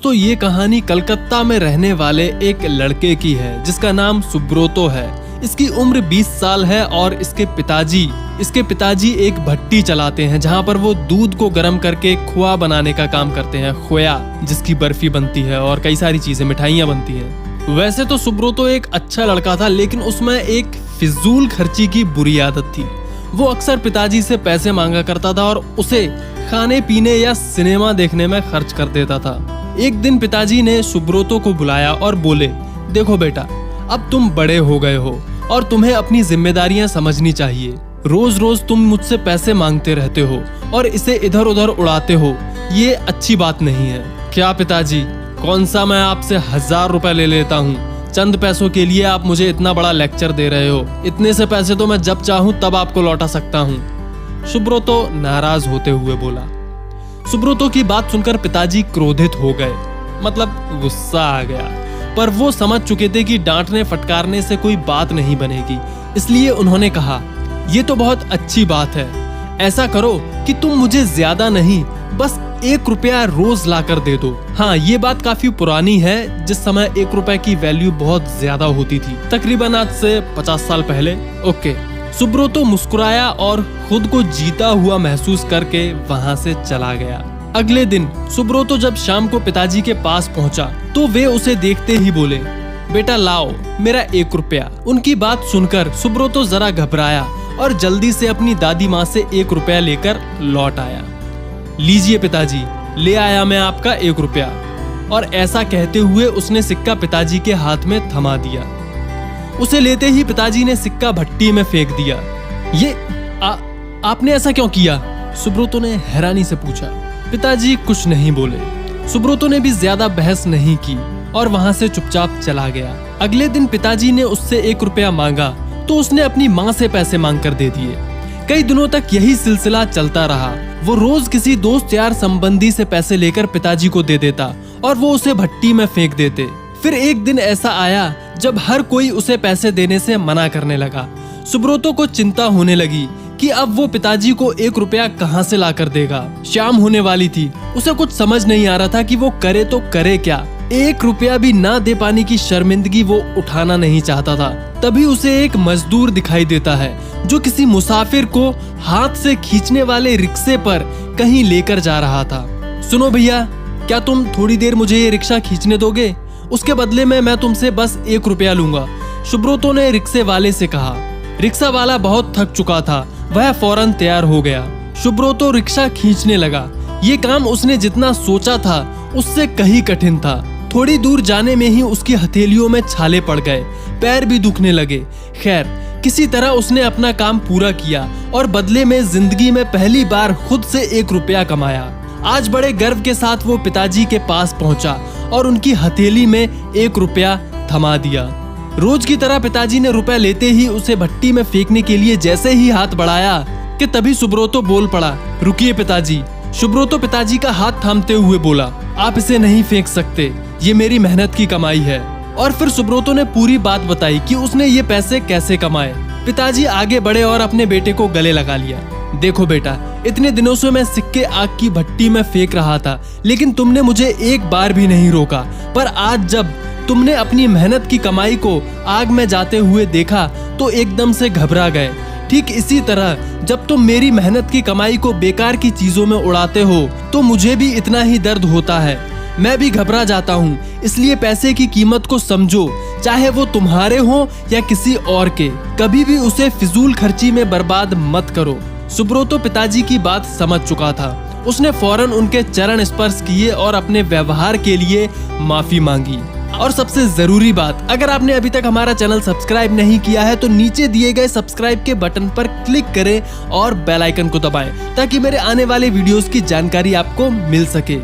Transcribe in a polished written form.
दोस्तों ये कहानी कलकत्ता में रहने वाले एक लड़के की है जिसका नाम सुब्रोतो है। इसकी उम्र 20 साल है और इसके पिताजी एक भट्टी चलाते हैं जहां पर वो दूध को गर्म करके खोआ बनाने का काम करते हैं। खोया जिसकी बर्फी बनती है और कई सारी चीजें मिठाइयां बनती हैं। वैसे तो सुब्रोतो एक अच्छा लड़का था, लेकिन उसमें एक फिजूल खर्ची की बुरी आदत थी। वो अक्सर पिताजी से पैसे मांगा करता था और उसे खाने पीने या सिनेमा देखने में खर्च कर देता था। एक दिन पिताजी ने सुब्रोतो को बुलाया और बोले, देखो बेटा, अब तुम बड़े हो गए हो और तुम्हें अपनी जिम्मेदारियां समझनी चाहिए। रोज रोज तुम मुझसे पैसे मांगते रहते हो और इसे इधर उधर उड़ाते हो, ये अच्छी बात नहीं है। क्या पिताजी, कौन सा मैं आपसे 1000 रुपए ले लेता हूँ? चंद पैसों के लिए आप मुझे इतना बड़ा लेक्चर दे रहे हो। इतने से पैसे तो मैं जब चाहूँ तब आपको लौटा सकता हूँ। सुब्रोतो नाराज होते हुए बोला। सुब्रोतो की बात सुनकर पिताजी क्रोधित हो गए, मतलब गुस्सा आ गया। पर वो समझ चुके थे कि डांटने फटकारने से कोई बात नहीं बनेगी, इसलिए उन्होंने कहा, ये तो बहुत अच्छी बात है। ऐसा करो कि तुम मुझे ज्यादा नहीं, बस 1 रुपया रोज लाकर दे दो। हाँ, ये बात काफी पुरानी है, जिस समय 1 रुपए की वैल्यू बहुत ज्यादा होती थी, तकरीबन आज से 50 साल पहले। ओके। सुब्रोतो मुस्कुराया और खुद को जीता हुआ महसूस करके वहां से चला गया। अगले दिन सुब्रोतो जब शाम को पिताजी के पास पहुंचा तो वे उसे देखते ही बोले, बेटा लाओ मेरा 1 रुपया। उनकी बात सुनकर सुब्रोतो जरा घबराया और जल्दी से अपनी दादी माँ से 1 रुपया लेकर लौट आया। लीजिए पिताजी, ले आया मैं आपका 1 रुपया। और ऐसा कहते हुए उसने सिक्का पिताजी के हाथ में थमा दिया। उसे लेते ही पिताजी ने सिक्का भट्टी में फेंक दिया। ये आपने ऐसा क्यों किया? सुब्रोतो ने हैरानी से पूछा। पिताजी कुछ नहीं बोले। सुब्रोतो ने भी ज्यादा बहस नहीं की और वहां से चुपचाप चला गया। अगले दिन पिताजी ने उससे 1 रुपया मांगा तो उसने अपनी माँ से पैसे मांग कर दे दिए। कई दिनों तक यही सिलसिला चलता रहा। वो रोज किसी दोस्त यार संबंधी से पैसे लेकर पिताजी को दे देता और वो उसे भट्टी में फेंक देते। फिर एक दिन ऐसा आया जब हर कोई उसे पैसे देने से मना करने लगा। सुब्रोतो को चिंता होने लगी कि अब वो पिताजी को 1 रुपया कहां से लाकर देगा। शाम होने वाली थी, उसे कुछ समझ नहीं आ रहा था कि वो करे तो करे क्या। 1 रुपया भी ना दे पाने की शर्मिंदगी वो उठाना नहीं चाहता था। तभी उसे एक मजदूर दिखाई देता है जो किसी मुसाफिर को हाथ से खींचने वाले रिक्शे पर कहीं लेकर जा रहा था। सुनो भैया, क्या तुम थोड़ी देर मुझे ये रिक्शा खींचने दोगे? उसके बदले में मैं तुमसे बस 1 रुपया लूंगा, सुब्रोतो ने रिक्शे वाले से कहा। रिक्शा वाला बहुत थक चुका था, वह फौरन तैयार हो गया। सुब्रोतो रिक्शा खींचने लगा। ये काम उसने जितना सोचा था उससे कहीं कठिन था। थोड़ी दूर जाने में ही उसकी हथेलियों में छाले पड़ गए, पैर भी दुखने लगे। खैर, किसी तरह उसने अपना काम पूरा किया और बदले में जिंदगी में पहली बार खुद से 1 रुपया कमाया। आज बड़े गर्व के साथ वो पिताजी के पास पहुंचा और उनकी हथेली में 1 रुपया थमा दिया। रोज की तरह पिताजी ने रुपया लेते ही उसे भट्टी में फेंकने के लिए जैसे ही हाथ बढ़ाया कि तभी सुब्रोतो बोल पड़ा, रुकिए पिताजी। सुब्रोतो पिताजी का हाथ थामते हुए बोला, आप इसे नहीं फेंक सकते, ये मेरी मेहनत की कमाई है। और फिर सुब्रोतो ने पूरी बात बताई कि उसने ये पैसे कैसे कमाए। पिताजी आगे बढ़े और अपने बेटे को गले लगा लिया। देखो बेटा, इतने दिनों से मैं सिक्के आग की भट्टी में फेंक रहा था, लेकिन तुमने मुझे एक बार भी नहीं रोका। पर आज जब तुमने अपनी मेहनत की कमाई को आग में जाते हुए देखा तो एकदम से घबरा गए। ठीक इसी तरह जब तुम मेरी मेहनत की कमाई को बेकार की चीजों में उड़ाते हो तो मुझे भी इतना ही दर्द होता है। मैं भी घबरा जाता हूँ। इसलिए पैसे की कीमत को समझो, चाहे वो तुम्हारे हो या किसी और के। कभी भी उसे फिजूल खर्ची में बर्बाद मत करो। सुब्रोतो पिताजी की बात समझ चुका था। उसने फौरन उनके चरण स्पर्श किए और अपने व्यवहार के लिए माफी मांगी। और सबसे जरूरी बात, अगर आपने अभी तक हमारा चैनल सब्सक्राइब नहीं किया है तो नीचे दिए गए सब्सक्राइब के बटन पर क्लिक करें और बेल आइकन को दबाएं ताकि मेरे आने वाले वीडियोस की जानकारी आपको मिल सके।